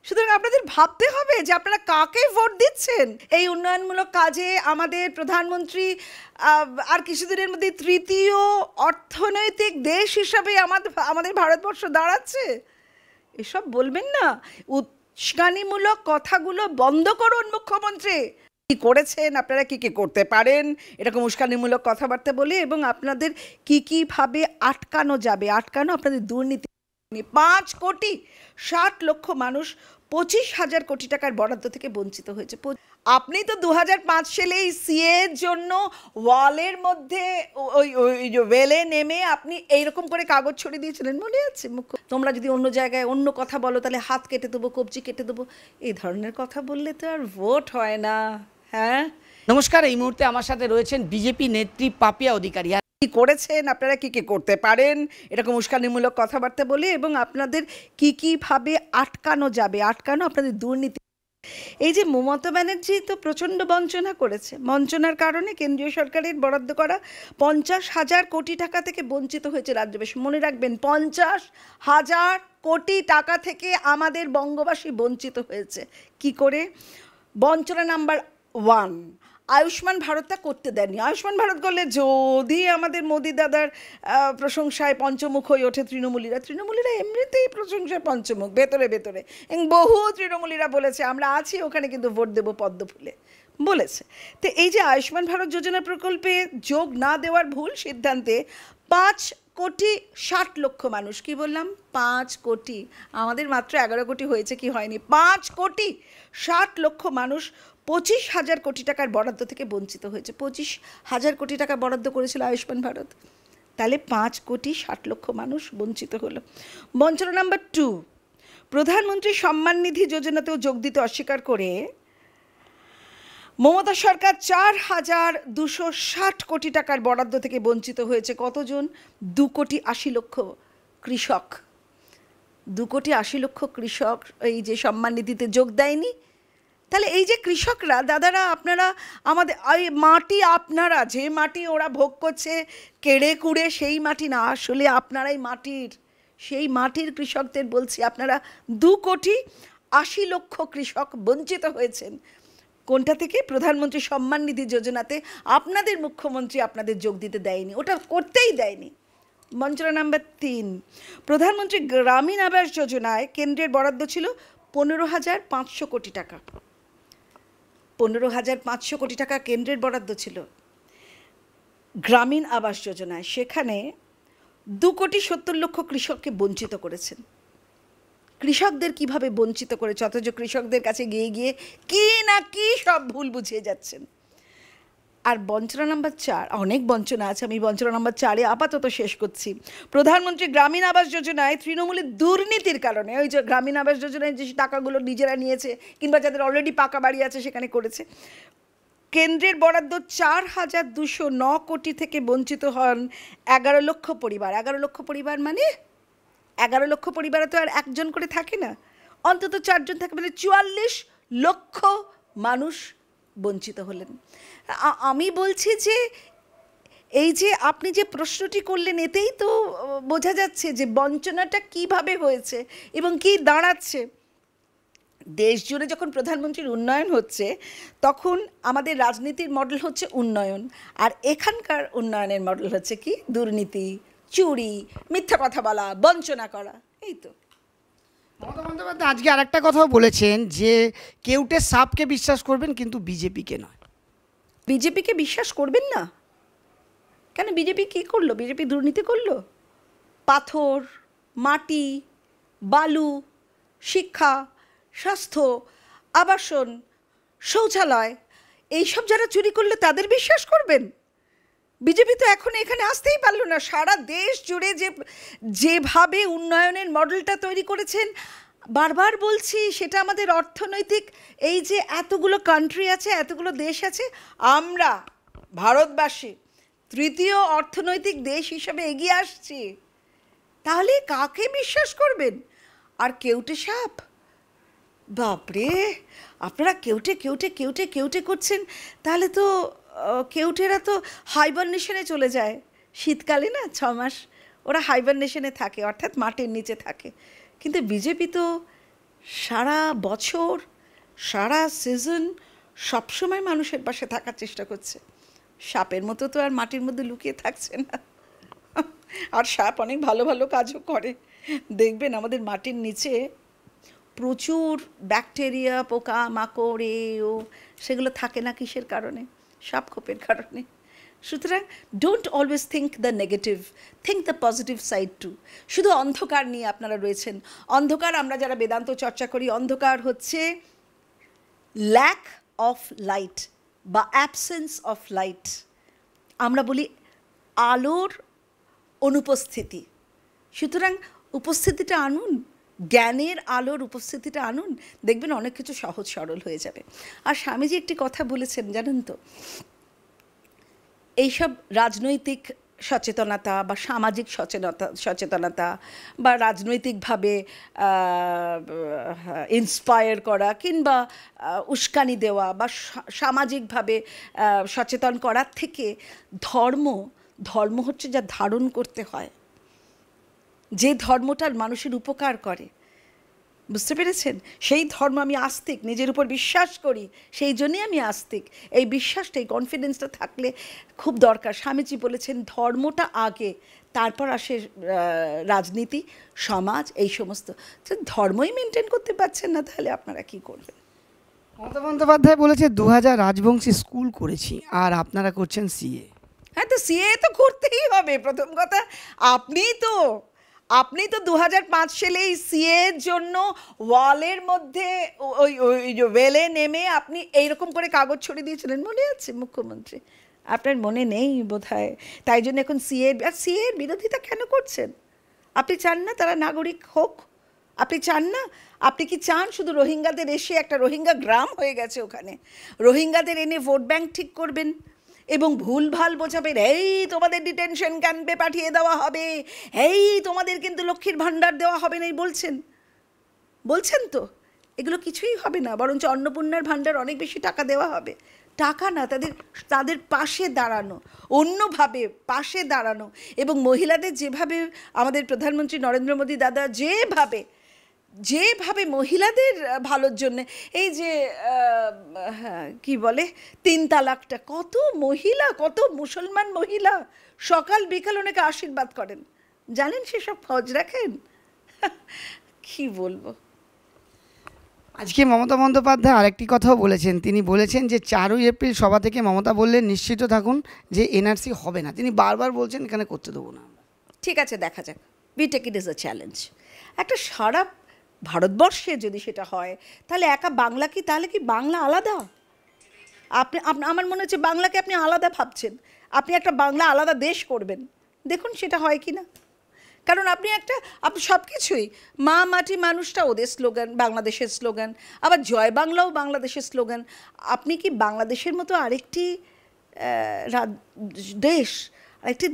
সুতরাং আপনাদের ভাবতে হবে যে আপনারা কাকে ভোট দিচ্ছেন। এই উন্নয়নমূলক কাজে আমাদের প্রধানমন্ত্রী আর কিছুদিনের মধ্যে তৃতীয় অর্থনৈতিক দেশ হিসাবে আমাদের ভারতবর্ষ দাঁড়াচ্ছে। এসব বলবেন না, উস্কানিমূলক কথাগুলো বন্ধ করুন মুখ্যমন্ত্রী। কি করেছেন, আপনারা কি কি করতে পারেন এরকম উস্কানিমূলক কথাবার্তা বলে, এবং আপনাদের কি কিভাবে আটকানো যাবে, আটকানো আপনাদের দুর্নীতি। 5,60,00,000 মানুষ 25,000 কোটি টাকার বরাদ্দ থেকে বঞ্চিত হয়েছে। আপনি তো 2005 সালে সিএর জন্য ওয়ালের মধ্যে ওই ওয়েলে নেমে আপনি এইরকম করে কাগজ ছড়িয়ে দিয়েছিলেন, মনে আছে? তোমরা যদি অন্য জায়গায় অন্য কথা বলো তাহলে হাত কেটে দেবো, কবজি কেটে দেবো, এই ধরনের কথা বললে তো আর ভোট হয় না। হ্যাঁ, নমস্কার, এই মুহূর্তে আমার সাথে রয়েছেন বিজেপি নেত্রী পাপিয়া অধিকারী। কি করেছেন, আপনারা কি কি করতে পারেন এরকম উস্কানিমূলক কথাবার্তা বলে, এবং আপনাদের কি কিভাবে আটকানো যাবে, আটকানো আপনাদের দুর্নীতি। এই যে মমতা ব্যানার্জি তো প্রচণ্ড বঞ্চনা করেছে, বঞ্চনার কারণে কেন্দ্রীয় সরকারের বরাদ্দ করা 50,000 কোটি টাকা থেকে বঞ্চিত হয়েছে রাজ্যবাসী। মনে রাখবেন, 50,000 কোটি টাকা থেকে আমাদের বঙ্গবাসী বঞ্চিত হয়েছে। কি করে? বঞ্চনা নাম্বার 1, আয়ুষ্মান ভারতটা করতে দেননি। আয়ুষ্মান ভারত করলে যদি আমাদের মোদি দাদার প্রশংসায় পঞ্চমুখ হয়ে ওঠে তৃণমূলীরা এমনিতেই প্রশংসায় পঞ্চমুখ ভেতরে ভেতরে, এবং বহু তৃণমূলীরা বলেছে আমরা আছি ওখানে কিন্তু ভোট দেবো পদ্ম ফুলে বলেছে। তো এই যে আয়ুষ্মান ভারত যোজনা প্রকল্পে যোগ না দেওয়ার ভুল সিদ্ধান্তে 5,60,00,000 মানুষ, কি বললাম 5 কোটি, আমাদের মাত্র 11 কোটি হয়েছে, কি হয়নি, 5,60,00,000 মানুষ 25,000 কোটি টাকার বরাদ্দ থেকে বঞ্চিত হয়েছে। 25,000 কোটি টাকা বরাদ্দ করেছিল আয়ুষ্মান ভারত, তাহলে 5,60,00,000 মানুষ বঞ্চিত হলো। বঞ্চনা নাম্বার 2, প্রধানমন্ত্রী সম্মান নিধি যোজনাতেও যোগ দিতে অস্বীকার করে মমতা সরকার 4,260 কোটি টাকার বরাদ্দ থেকে বঞ্চিত হয়েছে। কতজন? 2,80,00,000 কৃষক। 2,80,00,000 কৃষক এই যে সম্মান নিধিতে যোগ দেয়নি। তাহলে এই যে কৃষকরা, দাদারা, আপনারা আমাদের মাটি, আপনারা যে মাটি ওরা ভোগ করছে কেড়ে কুড়ে, সেই মাটি না, আসলে আপনারাই মাটির, সেই মাটির কৃষকদের বলছি, আপনারা 2,80,00,000 কৃষক বঞ্চিত হয়েছেন। কোনটা থেকে? প্রধানমন্ত্রী সম্মান নিধি যোজনাতে আপনাদের মুখ্যমন্ত্রী আপনাদের যোগ দিতে দেয়নি, ওটা করতেই দেয়নি। বঞ্চনা নাম্বার 3, প্রধানমন্ত্রী গ্রামীণ আবাস যোজনায় কেন্দ্রের বরাদ্দ ছিল 15,500 কোটি টাকা। 15,500 কোটি টাকা কেন্দ্রের বরাদ্দ ছিল গ্রামীণ আবাস যোজনায়, সেখানে 2,70,00,000 কৃষককে বঞ্চিত করেছেন। কৃষকদের কিভাবে বঞ্চিত করেছে, অথচ কৃষকদের কাছে গিয়ে গিয়ে কি না কি সব ভুল বুঝিয়ে যাচ্ছেন। আর বঞ্চনা নাম্বার 4, অনেক বঞ্চনা আছে, আমি বঞ্চনা নাম্বার 4-এ আপাতত শেষ করছি। প্রধানমন্ত্রী গ্রামীণ আবাস যোজনায় তৃণমূলের দুর্নীতির কারণে, ওই যে গ্রামীণ আবাস যোজনায় যে টাকাগুলো নিজেরা নিয়েছে, কিংবা যাদের অলরেডি পাকা বাড়ি আছে সেখানে করেছে, কেন্দ্রের বরাদ্দ 4,209 কোটি থেকে বঞ্চিত হন 11 লক্ষ পরিবার। 11 লক্ষ পরিবার মানে 11 লক্ষ পরিবারে তো আর একজন করে থাকে না, অন্তত 4 জন থাকে, মানে 44 লক্ষ মানুষ বঞ্চিত হলেন। আমি বলছি যে এই যে আপনি যে প্রশ্নটি করলেন, এতেই তো বোঝা যাচ্ছে যে বঞ্চনাটা কিভাবে হয়েছে এবং কি দাঁড়াচ্ছে। দেশ জুড়ে যখন প্রধানমন্ত্রীর উন্নয়ন হচ্ছে, তখন আমাদের রাজনীতির মডেল হচ্ছে উন্নয়ন, আর এখানকার উন্নয়নের মডেল হচ্ছে কি? দুর্নীতি, চুরি, মিথ্যা কথা বলা, বঞ্চনা করা। এই তো মমতা বন্দ্যোপাধ্যায় আজকে আরেকটা কথাও বলেছেন যে কেউটে সাপকে বিশ্বাস করবেন কিন্তু বিজেপিকে নয়। বিজেপিকে বিশ্বাস করবেন না কেন? বিজেপি কী করলো? বিজেপি দুর্নীতি করলো? পাথর, মাটি, বালু, শিক্ষা, স্বাস্থ্য, আবাসন, শৌচালয়, এইসব যারা চুরি করলো তাদের বিশ্বাস করবেন? বিজেপি তো এখন এখানে আসতেই পারলো না। সারা দেশ জুড়ে যেভাবে উন্নয়নের মডেলটা তৈরি করেছেন, বারবার বলছি, সেটা আমাদের অর্থনৈতিক, এই যে এতগুলো কান্ট্রি আছে, এতগুলো দেশ আছে, আমরা ভারতবাসী তৃতীয় অর্থনৈতিক দেশ হিসাবে এগিয়ে আসছি। তাহলে কাকে বিশ্বাস করবেন? আর কেউটে সাপ, বাপরে, আপনারা কেউটে কেউটে কেউটে কেউটে করছেন, তাহলে তো কেউটেরা তো হাইবারনেশনে চলে যায় শীতকালে, না 6 মাস ওরা হাইবারনেশনে থাকে, অর্থাৎ মাটির নিচে থাকে। কিন্তু বিজেপি তো সারা বছর সারা সিজন সবসময় মানুষের পাশে থাকার চেষ্টা করছে। সাপের মতো তো আর মাটির মধ্যে লুকিয়ে থাকছে না। আর সাপ অনেক ভালো ভালো কাজও করে। দেখবেন আমাদের মাটির নিচে প্রচুর ব্যাকটেরিয়া, পোকা মাকড় ও সেগুলো থাকে না কিসের কারণে? সাপ খোপের কারণে। সুতরাং don't always think the negative, think the positive side too. শুধু অন্ধকার নিয়ে আপনারা রয়েছেন। অন্ধকার, আমরা যারা বেদান্ত চর্চা করি, অন্ধকার হচ্ছে ল্যাক অফ লাইট বা অ্যাবসেন্স অফ লাইট। আমরা বলি আলোর অনুপস্থিতি। সুতরাং উপস্থিতিটা আনুন, জ্ঞানের আলোর উপস্থিতিটা আনুন, দেখবেন অনেক কিছু সহজ সরল হয়ে যাবে। আর স্বামীজি একটি কথা বলেছেন জানেন তো, এইসব রাজনৈতিক সচেতনতা বা সামাজিক সচেতনতা বা রাজনৈতিকভাবে ইন্সপায়ার করা কিংবা উস্কানি দেওয়া বা সামাজিকভাবে সচেতন করার থেকে ধর্ম হচ্ছে যা ধারণ করতে হয়, যে ধর্মটার মানুষের উপকার করে, বুঝতে পেরেছেন? সেই ধর্ম। আমি আস্তিক, নিজের উপর বিশ্বাস করি, সেই জন্যই আমি আস্তিক। এই বিশ্বাসটা, এই কনফিডেন্সটা থাকলে খুব দরকার। স্বামীজি বলেছেন ধর্মটা আগে, তারপর আসে রাজনীতি, সমাজ, এই সমস্ত। তো ধর্মই মেনটেন করতে পারছেন না, তাহলে আপনারা কি করবেন? মমতা বন্দ্যোপাধ্যায় বলেছে 2000 রাজবংশী স্কুল করেছি, আর আপনারা করছেন সিএ। হ্যাঁ, তো সিএ তো করতেই হবে। প্রথম কথা, আপনি তো 2005 সালে এই সিএর জন্য ওয়ালের মধ্যে ওই ওয়েলে নেমে আপনি এইরকম করে কাগজ ছড়িয়ে দিয়েছিলেন, মনে আছে মুখ্যমন্ত্রী? আপনার মনে নেই বোধহয়। তাই জন্য এখন সিএর বিরোধিতা কেন করছেন? আপনি চান না তারা নাগরিক হোক? আপনি চান না? আপনি কি চান শুধু রোহিঙ্গাদের এসে, একটা রোহিঙ্গা গ্রাম হয়ে গেছে ওখানে, রোহিঙ্গাদের এনে ভোট ব্যাংক ঠিক করবেন এবং ভুলভাল বোঝাবেন, এই তোমাদের ডিটেনশন ক্যাম্পে পাঠিয়ে দেওয়া হবে, এই তোমাদের কিন্তু লক্ষ্মীর ভাণ্ডার দেওয়া হবে না, এই বলছেন তো? এগুলো কিছুই হবে না, বরঞ্চ অন্নপূর্ণার ভাণ্ডার অনেক বেশি টাকা দেওয়া হবে। টাকা না, তাদের পাশে দাঁড়ানো, অন্যভাবে পাশে দাঁড়ানো। এবং মহিলাদের যেভাবে আমাদের প্রধানমন্ত্রী নরেন্দ্র মোদী দাদা যেভাবে মহিলাদের ভালোর জন্য, এই যে কি বলে 3 তালাকটা, কত মহিলা, কত মুসলমান মহিলা সকাল বিকাল ওনাকে আশীর্বাদ করেন, জানেন? সেসব খোঁজ রাখেন। কি বলবো। আজকে মমতা বন্দ্যোপাধ্যায় আরেকটি কথাও বলেছেন। তিনি বলেছেন যে 4ই এপ্রিল সভা থেকে মমতা বললেন নিশ্চিত থাকুন যে এনআরসি হবে না। তিনি বারবার বলছেন এখানে করতে দেবো না। ঠিক আছে, দেখা যাক। We take it is a challenge. একটা সারা ভারতবর্ষে যদি সেটা হয়, তাহলে একা বাংলা কি, তাহলে কি বাংলা আলাদা? আমার মনে হচ্ছে বাংলাকে আপনি আলাদা ভাবছেন। আপনি একটা বাংলা আলাদা দেশ করবেন, দেখুন সেটা হয় কি না। কারণ আপনি সব কিছুই, মা মাটি মানুষটা ওদের স্লোগান, বাংলাদেশের স্লোগান, আবার জয় বাংলাও বাংলাদেশের স্লোগান। আপনি কি বাংলাদেশের মতো আরেকটি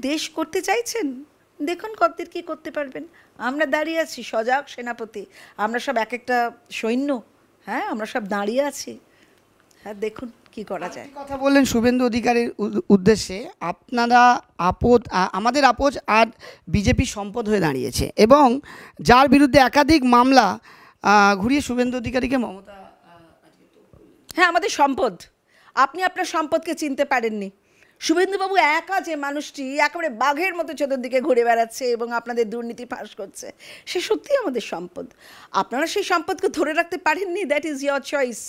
দেশ করতে চাইছেন? দেখুন কতদিন কী করতে পারবেন। আমরা দাঁড়িয়ে আছি সজাগ সেনাপতি, আমরা সব একটা সৈন্য। হ্যাঁ, আমরা সব দাঁড়িয়ে আছি। হ্যাঁ, দেখুন কি করা যায়। কথা বললেন শুভেন্দু অধিকারীর উদ্দেশ্যে, আপনারা আমাদের আপোজ আর বিজেপি সম্পদ হয়ে দাঁড়িয়েছে এবং যার বিরুদ্ধে একাধিক মামলা ঘুরিয়ে শুভেন্দু অধিকারীকে মমতা। হ্যাঁ, আমাদের সম্পদ। আপনি আপনার সম্পদকে চিনতে পারেননি। শুভেন্দুবাবু একা যে মানুষটি একেবারে বাঘের মতো চতুর্দিকে ঘুরে বেড়াচ্ছে এবং আপনাদের দুর্নীতি ফাঁস করছে, সে সত্যিই আমাদের সম্পদ। আপনারা সেই সম্পদকে ধরে রাখতে পারেননি, দ্যাট ইজ ইয়োর চয়েস।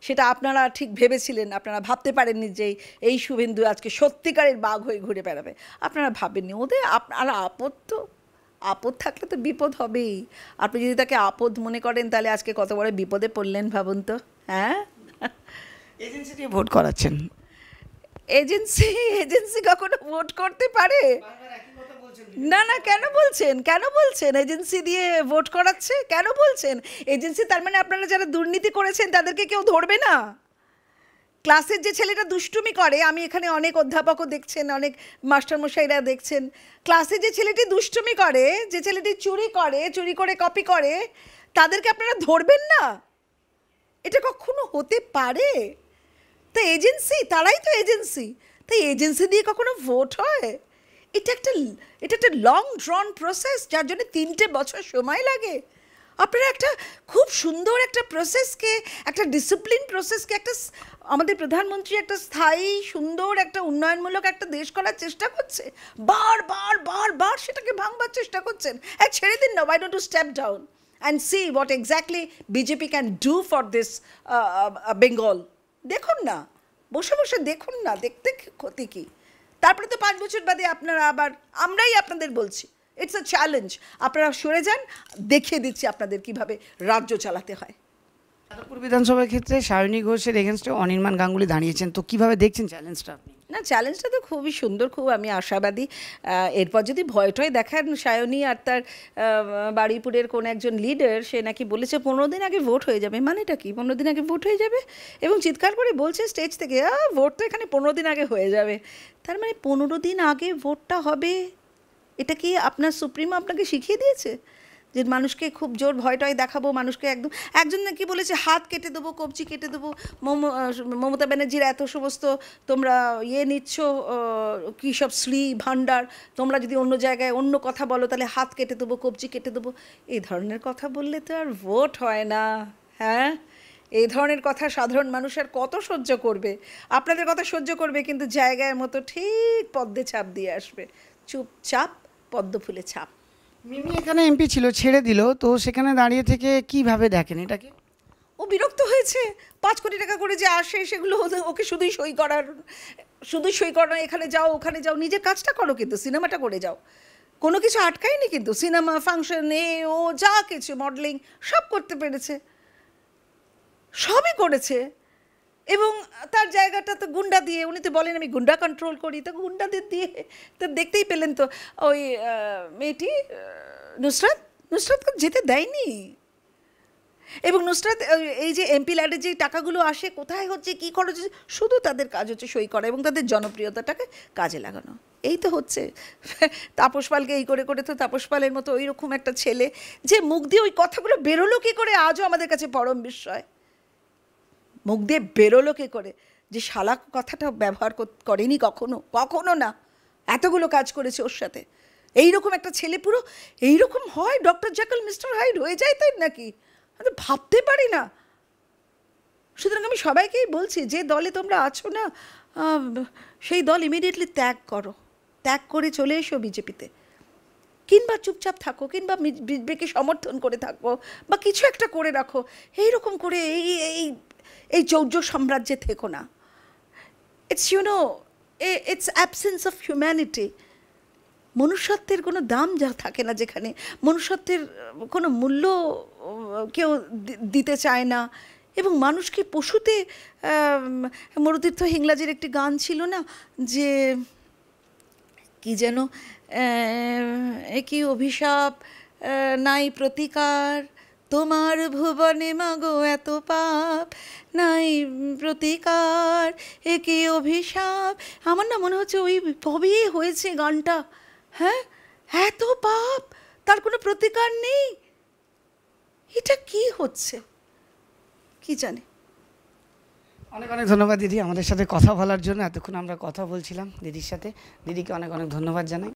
সেটা আপনারা ঠিক ভেবেছিলেন, আপনারা ভাবতে পারেননি যে এই শুভেন্দু আজকে সত্যিকারের বাঘ হয়ে ঘুরে বেড়াবে। আপনারা ভাবেননি। আপনারা আপদ থাকলে তো বিপদ হবেই। আপনি যদি তাকে আপদ মনে করেন, তাহলে আজকে কত বড় বিপদে পড়লেন ভাবুন তো। হ্যাঁ, এজেন্সি দিয়ে ভোট করাচ্ছেন। এজেন্সি কখনো ভোট করতে পারে? না, কেন বলছেন এজেন্সি দিয়ে ভোট করাচ্ছে? কেন বলছেন এজেন্সি? তার মানে আপনারা যারা দুর্নীতি করেছেন তাদেরকে কেউ ধরবে না? ক্লাসের যে ছেলেটা দুষ্টুমি করে, আমি এখানে অনেক অধ্যাপকও দেখছেন, অনেক মাস্টারমশাইরা দেখছেন, ক্লাসে যে ছেলেটি দুষ্টুমি করে, যে ছেলেটি চুরি করে কপি করে, তাদেরকে আপনারা ধরবেন না? এটা কখনো হতে পারে? তো তারাই তো এজেন্সি। তাই এজেন্সি দিয়ে কখনো ভোট হয়? এটা একটা লং ড্রন প্রসেস, যার জন্য 3টে বছর সময় লাগে। আপনারা একটা খুব সুন্দর একটা প্রসেসকে, একটা ডিসিপ্লিন প্রসেসকে, আমাদের প্রধানমন্ত্রী একটা স্থায়ী সুন্দর একটা উন্নয়নমূলক একটা দেশ করার চেষ্টা করছে, বারবার বারবার সেটাকে ভাঙবার চেষ্টা করছেন। ছেড়ে দিন না, why don't you step down and see what exactly BJP can do for this Bengal. দেখুন না, বসে বসে দেখুন না, দেখতে ক্ষতি কী? তারপরে তো 5 বছর বাদে আপনারা আবার, আমরাই আপনাদের বলছি, ইটস আ চ্যালেঞ্জ, আপনারা সরে যান, দেখিয়ে দিচ্ছি আপনাদের কিভাবে রাজ্য চালাতে হয়। যাদবপুর বিধানসভার ক্ষেত্রে সায়নী ঘোষের এগেনস্টে অনির্বাণ গাঙ্গুলি দাঁড়িয়েছেন, তো কিভাবে দেখছেন চ্যালেঞ্জটা আপনি? না, চ্যালেঞ্জটা তো খুবই সুন্দর, খুব আমি আশাবাদী। এরপর যদি ভয়টয় দেখান সায়নী আর তার বারুইপুরের কোন একজন লিডার, সে নাকি বলেছে 15 দিন আগে ভোট হয়ে যাবে। মানেটা কি 15 দিন আগে ভোট হয়ে যাবে? এবং চিৎকার করে বলছে স্টেজ থেকে, ভোট তো এখানে 15 দিন আগে হয়ে যাবে। তার মানে 15 দিন আগে ভোটটা হবে, এটা কি আপনার সুপ্রিমো আপনাকে শিখিয়ে দিয়েছে যে মানুষকে খুব জোর ভয়টয় দেখাবো, মানুষকে একদম? একজন নাকি বলেছে হাত কেটে দেবো, কবজি কেটে দেবো, মমতা ব্যানার্জির এত সমস্ত তোমরা নিচ্ছ, কী সব শ্রী ভাণ্ডার, তোমরা যদি অন্য জায়গায় অন্য কথা বলো তাহলে হাত কেটে দেবো, কবজি কেটে দেবো। এই ধরনের কথা বললে তো আর ভোট হয় না। হ্যাঁ, এই ধরনের কথা সাধারণ মানুষ আর কত সহ্য করবে? আপনাদের কথা সহ্য করবে, কিন্তু জায়গায় মতো ঠিক পদ্মে ছাপ দিয়ে আসবে, চুপচাপ পদ্ম ফুলে ছাপ। মিমি এখানে এমপি ছিল, ছেড়ে দিল, তো সেখানে দাঁড়িয়ে থেকে কিভাবে দেখেন এটাকে? ও বিরক্ত হয়েছে। 5 কোটি টাকা করে যে আসে সেগুলো ওকে শুধুই সই করার, এখানে যাও ওখানে যাও, নিজের কাজটা করো, কিন্তু সিনেমাটা করে যাও। কোনো কিছু আটকায়নি, কিন্তু সিনেমা ফাংশন ও যা কিছু মডেলিং সব করতে পেরেছে, সবই করেছে। এবং তার জায়গাটা তো গুন্ডা দিয়ে, উনি তো বলেন আমি গুন্ডা কন্ট্রোল করি, তো গুন্ডাদের দিয়ে তো দেখতেই পেলেন তো। ওই মেয়েটি নুসরাতকে যেতে দেয়নি। এবং নুসরাত এই যে এমপি ল্যাডের যে টাকাগুলো আসে, কোথায় হচ্ছে, কী খরচ হচ্ছে, শুধু তাদের কাজ হচ্ছে সই করা এবং তাদের জনপ্রিয়তাটাকে কাজে লাগানো। এই তো হচ্ছে। তাপস পালকে এই করে করে তো তাপস পালের মতো ওই রকম একটা ছেলে, যে মুখ দিয়ে ওই কথাগুলো বেরোলো কী করে, আজও আমাদের কাছে পরম বিস্ময়। মুখ দিয়ে বেরোলো কী করে যে শালা কথাটা ব্যবহার করেনি কখনো, কখনো না। এতগুলো কাজ করেছে ওর সাথে। এইরকম একটা ছেলে পুরো এইরকম হয়, ডক্টর জ্যাকল মিস্টার হাইড হয়ে যায়, তাই নাকি? আমি তো ভাবতে পারি না। সুতরাং আমি সবাইকেই বলছি, যে দলে তোমরা আছো না, সেই দল ইমিডিয়েটলি ত্যাগ করো, ত্যাগ করে চলে এসো বিজেপিতে, কিংবা চুপচাপ থাকো, কিংবা বিজেপিকে সমর্থন করে থাকো, বা কিছু একটা করে রাখো। এইরকম করে এই চৌর্য সাম্রাজ্যে থেকো না। It's it's absence of humanity. মনুষ্যত্বের কোনো দাম যা থাকে না, যেখানে মনুষ্যত্বের কোনো মূল্য কেউ দিতে চায় না, এবং মানুষকে পশুতে, মরুতীর্থ হিংলাজের একটি গান ছিল না, যে কি যেন, একই অভিশাপ নাই প্রতিকার, তোমার ভুবনে মাগো এত পাপ, নাই প্রতিকার একই অভিশাপ। আমার না মনে হচ্ছে ওই কবেই হয়েছে গানটা। হ্যাঁ, এত পাপ, তার কোনো প্রতিকার নেই। এটা কি হচ্ছে কি জানে। অনেক অনেক ধন্যবাদ দিদি আমাদের সাথে কথা বলার জন্য। এতক্ষণ আমরা কথা বলছিলাম দিদির সাথে। দিদিকে অনেক অনেক ধন্যবাদ জানাই।